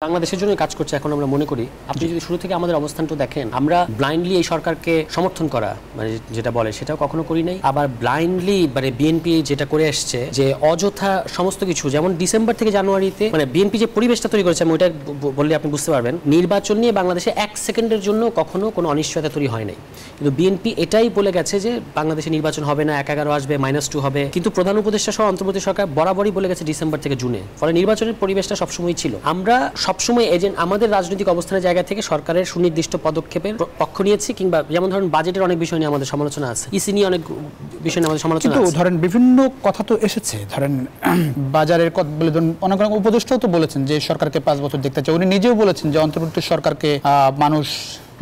বাংলাদেশের জন্য কাজ করছে এখন আমরা মনে করি। আপনি যদি শুরু থেকে আমাদের অবস্থানটা দেখেন, আমরা ব্লাইন্ডলি এই সরকারকে সমর্থন করা মানে যেটা বলে সেটাও কখনো করি নাই। আবার ব্লাইন্ডলি মানে বিএনপি যেটা করে আসছে যে অযথা সমস্ত কিছু, যেমন ডিসেম্বর থেকে জানুয়ারিতে মানে বিএনপি যে পরিবেশটা তৈরি করেছে, আমি ওইটা বললে আপনি বুঝতে পারবেন। নির্বাচন নিয়ে বাংলাদেশে এক সেকেন্ডের জন্য কখনো কোনো অনিশ্চয়তা তৈরি হয় নাই, কিন্তু বিএনপি এটাই বলে গেছে যে বাংলাদেশে নির্বাচন হবে না, ১১ আসবে, -2 হবে। কিন্তু প্রধান উপদেষ্টা সহ অন্তর্বর্তী সরকার বরাবরই বলে গেছে ডিসেম্বর থেকে জুনে, ফলে নির্বাচনের পরিবেশটা সবসময় ছিল। আমরা সবসময় এজেন্ট আমাদের রাজনৈতিক অবস্থানের জায়গা থেকে সরকারের সুনির্দিষ্ট পদক্ষেপের পক্ষ নিয়েছি, কিংবা যেমন ধরেন বাজেটের অনেক বিষয় নিয়ে আমাদের সমালোচনা আছে, ইসি নিয়ে অনেক বিষয় নিয়ে আমাদের সমালোচনা আছে। ধরেন বিভিন্ন কথা তো এসেছে, ধরেন বাজারের কথা বলে অনেক অনেক উপদেষ্টাও তো বলেছেন যে সরকারকে 5 বছর দেখতে চায়। উনি নিজেও বলেছেন যে অন্তর্বর্তী সরকারকে মানুষ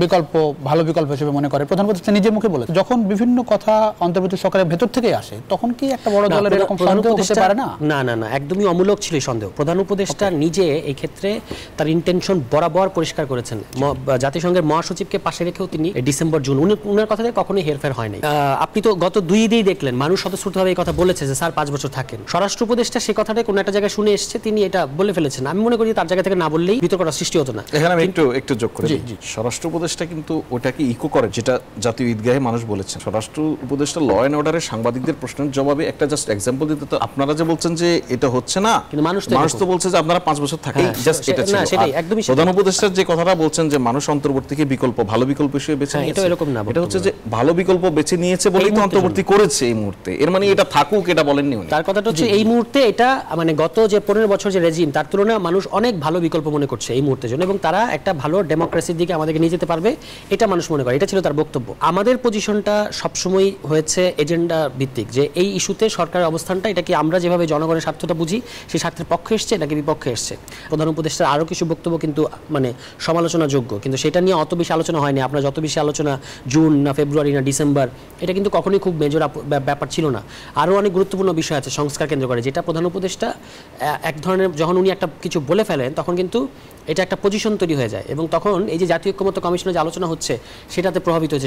বিকল্প ভালো বিকল্প হিসেবে মনে করে। প্রধান উপদেষ্টা নিজের মুখে বলেছে। যখন বিভিন্ন কথা অন্তর্বর্তী সরকারের ভেতর থেকে আসে তখন কি একটা বড় দলের এরকম সন্দেহ হতে পারে না? না না না, একদমই অমূলক ছিল এই সন্দেহ। প্রধান উপদেষ্টা নিজে এই ক্ষেত্রে তার ইন্টেনশন বরাবর পরিষ্কার করেছেন। জাতিসংঘের মহাসচিবকে পাশে রেখেও তিনি ডিসেম্বর জুন উনার কথাতে কখনোই হেরফের হয় নাই। আপনি তো গত 2 ঈদেই দেখলেন মানুষ স্বতঃস্ফূর্তভাবে এই কথা বলেছে যে স্যার 5 বছর থাকেন। স্বরাষ্ট্র উপদেষ্টা সে কথাটা কোনো একটা জায়গায় শুনে এসেছে, তিনি এটা বলে ফেলেছেন। আমি মনে করি তার জায়গা থেকে না বললেই বিতর্কটা সৃষ্টি হতো না। এখানে আমি একটু যোগ করে দিই। স্বরাষ্ট্র উপদেষ্টা কিন্তু ওটাকে ইকো করে যেটা জাতীয় ঈদগাহে মানুষ বলেছেন। স্বরাষ্ট্র উপদেষ্টা ল এন্ড অর্ডারের সাংবাদিকদের প্রশ্নের জবাবে একটা জাস্ট এক্সাম্পল দিতে, তো আপনারা যে বলছেন যে এটা হচ্ছে না, কিন্তু মানুষ তো বলছে যে আপনারা 5 বছর থাকেন, জাস্ট এটা ছিল। প্রধান উপদেষ্টার যে কথাটা বলছেন যে মানুষ অন্তর্বর্তীকে বিকল্প ভালো বিকল্প হিসেবে বেছে নিয়েছে, এটা এরকম না, এটা হচ্ছে যে ভালো বিকল্প বেছে নিয়েছে বলেই তো অন্তর্বর্তী করেছে এই মুহূর্তে। এর মানে এটা থাকুক এটা বলেননি উনি। তার কথাটা হচ্ছে এই মুহূর্তে এটা মানে গত যে 15 বছর যে রেজিম, তার তুলনায় মানুষ অনেক ভালো বিকল্প মনে করছে এই মুহূর্তের জন্য, এবং তারা একটা ভালো ডেমোক্রেসির দিকে আমাদেরকে নিয়ে যেতে পারবে, এটা মানুষ মনে করে। এটা ছিল তার বক্তব্য। আমাদের পজিশনটা সবসময় হয়েছে এজেন্ডা ভিত্তিক, যে এই ইস্যুতে সরকারের অবস্থানটা এটা কি আমরা যেভাবে জনগণের স্বার্থটা বুঝি সেই স্বার্থের পক্ষে এসছে নাকি বিপক্ষে এসছে। প্রধান উপদেষ্টার আরও কিছু বক্তব্য কিন্তু মানে সমালোচনাযোগ্য, কিন্তু সেটা নিয়ে অত বেশি আলোচনা হয়নি। আপনার যত বেশি আলোচনা জুন না ফেব্রুয়ারি না ডিসেম্বর, এটা কিন্তু কখনোই খুব মেজর ব্যাপার ছিল না। আরও অনেক গুরুত্বপূর্ণ বিষয় আছে সংস্কার কেন্দ্র করে, যেটা প্রধান উপদেষ্টা এক ধরনের যখন উনি একটা কিছু বলে ফেলেন তখন কিন্তু এটা একটা পজিশন তৈরি হয়ে যায়, এবং তখন এই যে জাতীয় ঐক্যমত্য কমিশনের যে আলোচনা হচ্ছে সেটাতে প্রভাবিত হয়েছে।